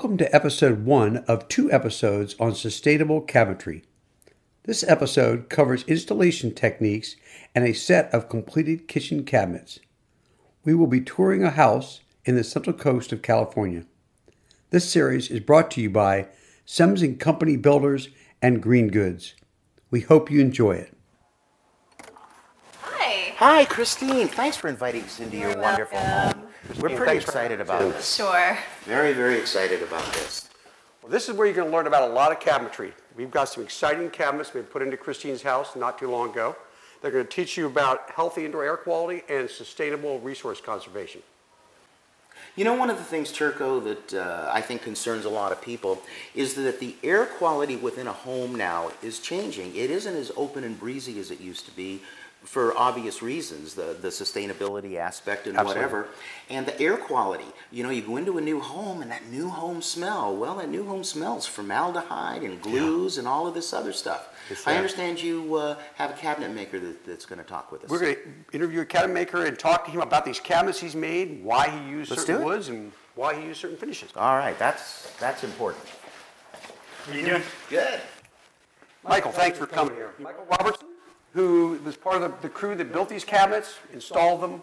Welcome to episode 1 of 2 episodes on sustainable cabinetry. This episode covers installation techniques and a set of completed kitchen cabinets. We will be touring a house in the Central Coast of California. This series is brought to you by Semmes & Company Builders and Green Goods. We hope you enjoy it. Hi, Christine. Thanks for inviting us into your wonderful home. We're pretty excited about this. Sure. Very, very excited about this. Well, this is where you're going to learn about a lot of cabinetry. We've got some exciting cabinets we put into Christine's house not too long ago. They're going to teach you about healthy indoor air quality and sustainable resource conservation. You know, one of the things, Turco, that I think concerns a lot of people is that the air quality within a home now is changing. It isn't as open and breezy as it used to be, for obvious reasons, the sustainability aspect and whatever. And the air quality, you know, you go into a new home and that new home smell, well, that new home smells formaldehyde and glues and all of this other stuff. I understand you have a cabinet maker that's going to talk with us. We're going to interview a cabinet maker and talk to him about these cabinets he's made, why he used certain woods and why he used certain finishes. All right, that's important. How you doing? Good. Michael, thanks for coming here. Michael Robertson, who was part of the crew that built these cabinets, installed them,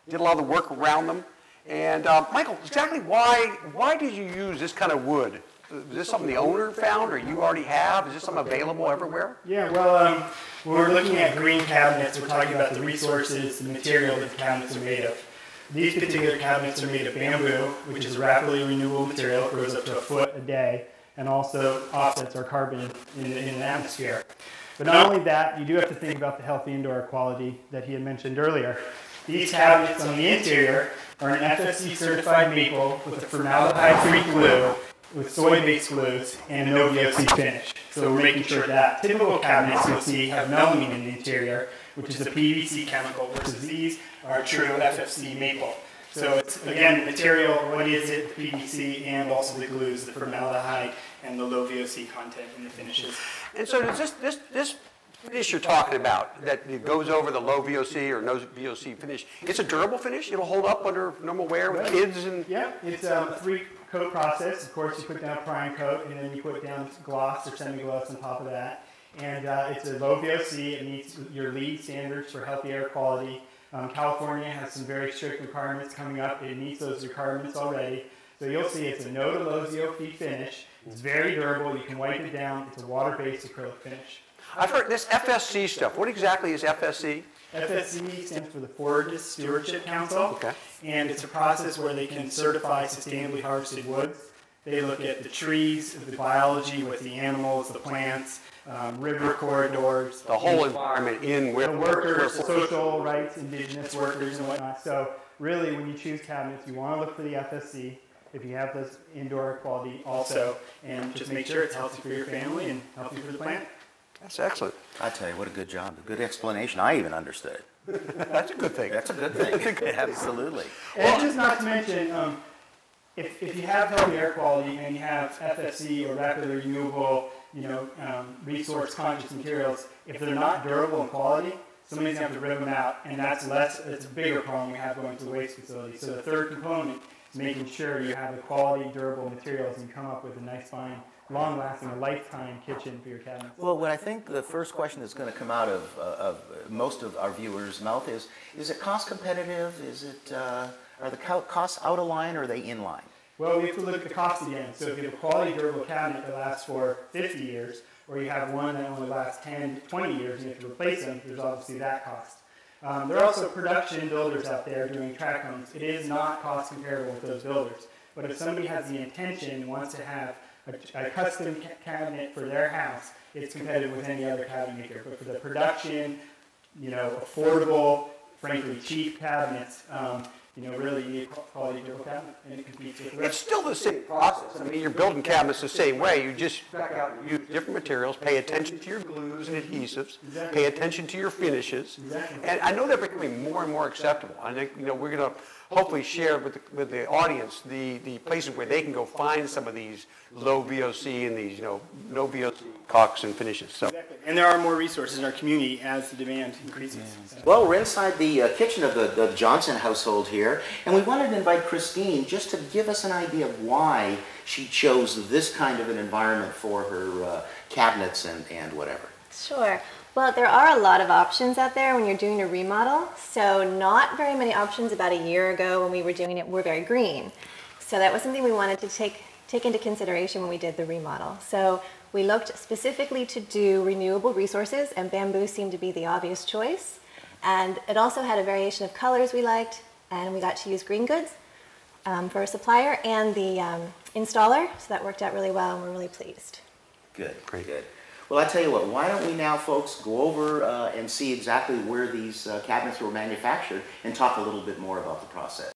did a lot of the work around them. And Michael, exactly why did you use this kind of wood? Is this something the owner found or you already have? Is this something available everywhere? Yeah, well, when we're looking at green cabinets, we're talking about the resources, the material that the cabinets are made of. These particular cabinets are made of bamboo, which is a rapidly renewable material, grows up to a foot a day, and also offsets our carbon in an atmosphere. But not only that, you do have to think about the healthy indoor air quality that he had mentioned earlier. These cabinets on the interior are an FSC certified maple with a formaldehyde-free glue, with soy-based glues, and no VOC finish. So we're making sure that typical cabinets you'll see have melamine in the interior, which is a PVC chemical, versus these are true FFC maple. So it's, again, material, what is it, the PVC, and also the glues, the formaldehyde, and the low VOC content in the finishes. And so does this finish you're talking about, that it goes over the low VOC or no VOC finish, it's a durable finish? It'll hold up under normal wear with kids? And yeah, it's a 3-coat process. Of course, you put down a prime coat, and then you put down gloss or semi-gloss on top of that. And it's a low VOC. It meets your LEED standards for healthy air quality. California has some very strict requirements coming up. It meets those requirements already. So you'll see it's a no to low VOC finish. It's very durable. You can wipe it down. It's a water-based acrylic finish. I've heard this FSC stuff. What exactly is FSC? FSC stands for the Forest Stewardship Council. Okay. And it's a process where they can certify sustainably harvested woods. They look at the trees, the biology with the animals, the plants, river corridors. The whole environment in where the workers, social rights, indigenous workers and whatnot. So really, when you choose cabinets, you want to look for the FSC. If you have this indoor air quality also, and just make sure it's healthy for your family and healthy for the planet. That's excellent. I tell you, what a good job. A good explanation. I even understood it. That's a good thing. That's a good thing. Absolutely. And just not to mention, if you have healthy air quality and you have FSC or rapidly renewable, resource conscious materials, if they're not durable in quality, somebody's going to have to rip them out, and it's a bigger problem we have going to the waste facility. So the third component is making sure you have the quality, durable materials and come up with a nice, fine, long-lasting, a lifetime kitchen for your cabinet. Well, what I think the first question that's going to come out of most of our viewers' mouth is it cost competitive? Are the costs out of line or are they in line? Well, we have to look at the cost again. So if you have a quality durable cabinet that lasts for 50 years, or you have one that only lasts 10, 20 years and you have to replace them, there's obviously that cost. There are also production builders out there doing track homes. It is not cost comparable with those builders. But if somebody has the intention and wants to have a custom cabinet for their house, it's competitive with any other cabinet maker. But for the production, affordable, frankly cheap cabinets, really you need a quality durable cabinet, and it competes with the rest. It's still the same process. I mean, you're building cabinets the same way. You just back out and use different materials, pay attention to your glues and adhesives, pay attention to your finishes. And I know they're becoming more and more acceptable. I think, we're going to hopefully share with the audience the places where they can go find some of these low VOC and these, no VOC caulks and finishes. So. Exactly. And there are more resources in our community as the demand increases. So. Well, we're inside the kitchen of the Johnson household here, and we wanted to invite Christine just to give us an idea of why she chose this kind of an environment for her cabinets and whatever. Sure. Well, there are a lot of options out there when you're doing a remodel. So not very many options about a year ago when we were doing it were very green. So that was something we wanted to take into consideration when we did the remodel. So we looked specifically to do renewable resources, and bamboo seemed to be the obvious choice. And it also had a variation of colors we liked, and we got to use green goods for a supplier and the installer. So that worked out really well, and we're really pleased. Good, great. Good. Well, I tell you what, why don't we now, folks, go over and see exactly where these cabinets were manufactured and talk a little bit more about the process.